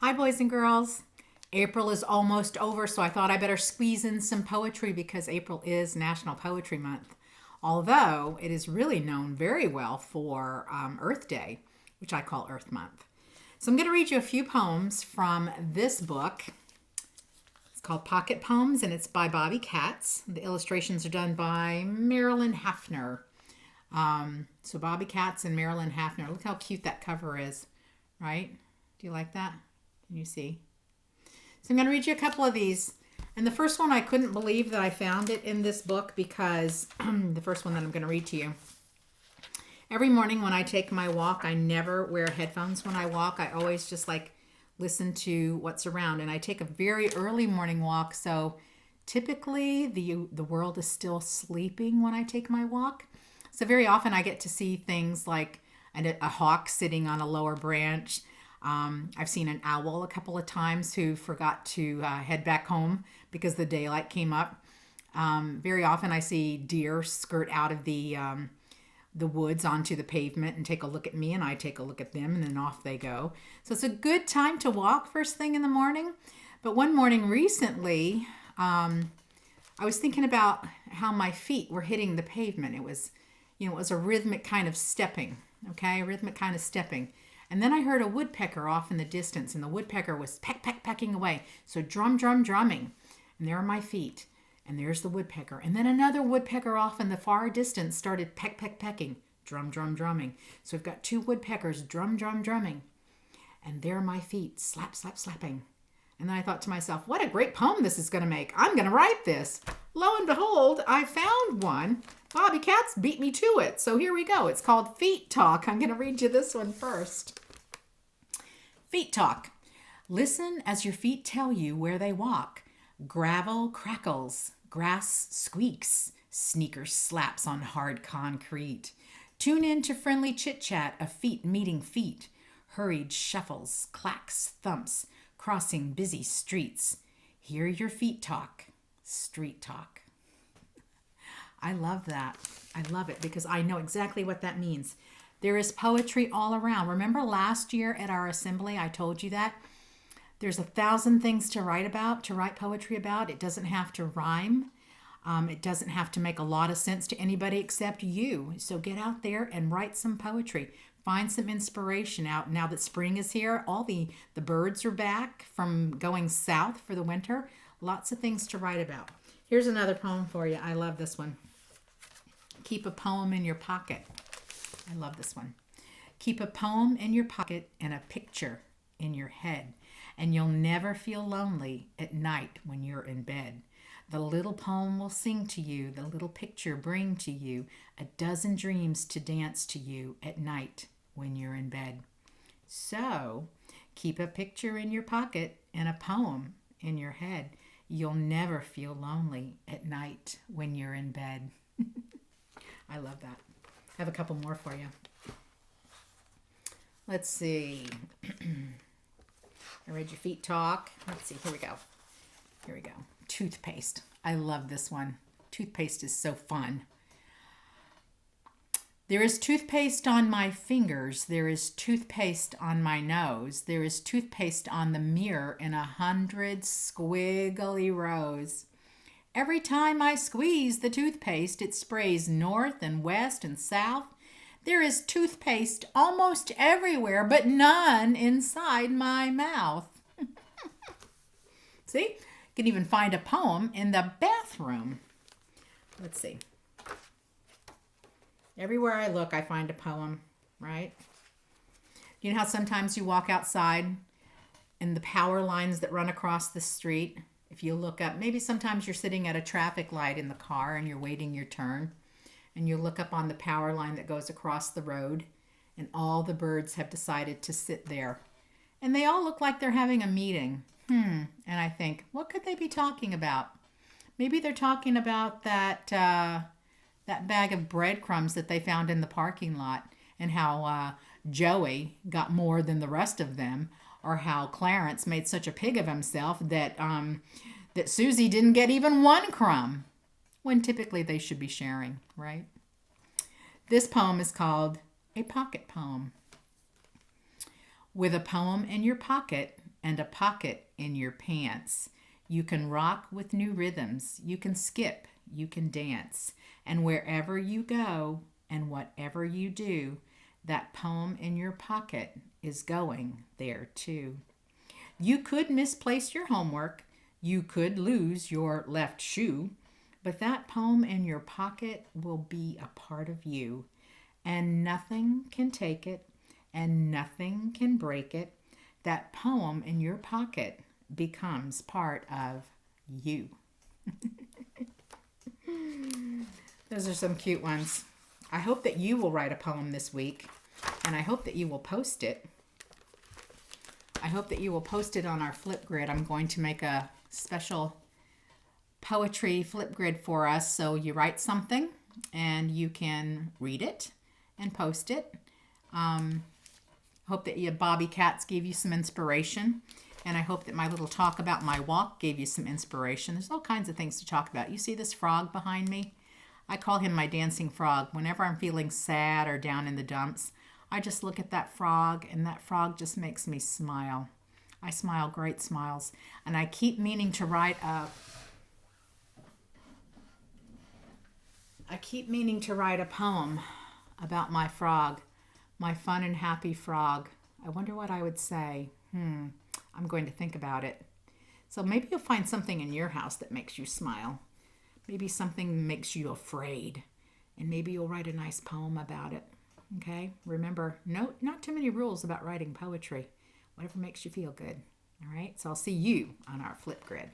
Hi, boys and girls. April is almost over, so I thought I better squeeze in some poetry because April is National Poetry Month. Although it is really known very well for Earth Day, which I call Earth Month. So I'm going to read you a few poems from this book. It's called Pocket Poems, and it's by Bobbi Katz. The illustrations are done by Marilyn Hafner. So Bobbi Katz and Marilyn Hafner. Look how cute that cover is, right? Do you like that? Can you see? So I'm going to read you a couple of these. And the first one, I couldn't believe that I found it in this book because the first one that I'm going to read to you. Every morning when I take my walk, I never wear headphones when I walk. I always just listen to what's around. And I take a very early morning walk. So typically the world is still sleeping when I take my walk. So very often I get to see things like a hawk sitting on a lower branch. I've seen an owl a couple of times who forgot to head back home because the daylight came up. Very often I see deer skirt out of the woods onto the pavement and take a look at me, and I take a look at them, and then off they go. So it's a good time to walk first thing in the morning. But one morning recently, I was thinking about how my feet were hitting the pavement. It was a rhythmic kind of stepping, okay? A rhythmic kind of stepping. And then I heard a woodpecker off in the distance, and the woodpecker was pecking away. So drumming. And there are my feet. And there's the woodpecker. And then another woodpecker off in the far distance started pecking. Drumming. So we've got two woodpeckers drumming. And there are my feet, slapping. And then I thought to myself, what a great poem this is going to make. I'm going to write this. Lo and behold, I found one. Bobbi Katz beat me to it. So here we go. It's called Feet Talk. I'm going to read you this one first. Feet talk. Listen as your feet tell you where they walk. Gravel crackles, grass squeaks, sneaker slaps on hard concrete. Tune in to friendly chit-chat of feet meeting feet. Hurried shuffles, clacks, thumps, crossing busy streets. Hear your feet talk. Street talk. I love that. I love it because I know exactly what that means. There is poetry all around. Remember last year at our assembly, I told you that? There's 1,000 things to write poetry about. It doesn't have to rhyme. It doesn't have to make a lot of sense to anybody except you. So get out there and write some poetry. Find some inspiration out. Now that spring is here, all the birds are back from going south for the winter. Lots of things to write about. Here's another poem for you. I love this one. Keep a poem in your pocket. I love this one. Keep a poem in your pocket and a picture in your head, and you'll never feel lonely at night when you're in bed. The little poem will sing to you, the little picture bring to you a dozen dreams to dance to you at night when you're in bed. So, keep a picture in your pocket and a poem in your head. You'll never feel lonely at night when you're in bed. I love that. I have a couple more for you. Let's see. I read your feet talk. Let's see. Here we go. Toothpaste. I love this one. Toothpaste is so fun. There is toothpaste on my fingers. There is toothpaste on my nose. There is toothpaste on the mirror in 100 squiggly rows. Every time I squeeze the toothpaste, it sprays north and west and south. There is toothpaste almost everywhere, but none inside my mouth. See? You can even find a poem in the bathroom. Let's see. Everywhere I look, I find a poem, right? You know how sometimes you walk outside and the power lines that run across the street, if you look up, maybe sometimes you're sitting at a traffic light in the car and you're waiting your turn, and you look up on the power line that goes across the road, and all the birds have decided to sit there. And they all look like they're having a meeting. And I think, what could they be talking about? Maybe they're talking about that bag of breadcrumbs that they found in the parking lot, and how Joey got more than the rest of them, or how Clarence made such a pig of himself that Susie didn't get even one crumb, when typically they should be sharing, right? This poem is called A Pocket Poem. With a poem in your pocket and a pocket in your pants. You can rock with new rhythms. You can skip. You can dance. And wherever you go and whatever you do, that poem in your pocket is going there too. You could misplace your homework. You could lose your left shoe. But that poem in your pocket will be a part of you. And nothing can take it, and nothing can break it. That poem in your pocket becomes part of you. Those are some cute ones. I hope that you will write a poem this week, and I hope that you will post it. I hope that you will post it on our Flipgrid. I'm going to make a special poetry Flipgrid for us. So you write something and you can read it and post it. Hope that Bobbi Katz gave you some inspiration. And I hope that my little talk about my walk gave you some inspiration. There's all kinds of things to talk about. You see this frog behind me? I call him my dancing frog. Whenever I'm feeling sad or down in the dumps, I just look at that frog, and that frog just makes me smile. I smile great smiles. And I keep meaning to write a poem about my frog, my fun and happy frog. I wonder what I would say. I'm going to think about it. So maybe you'll find something in your house that makes you smile. Maybe something makes you afraid. And maybe you'll write a nice poem about it. Okay? Remember, not too many rules about writing poetry. Whatever makes you feel good. All right? So I'll see you on our Flipgrid.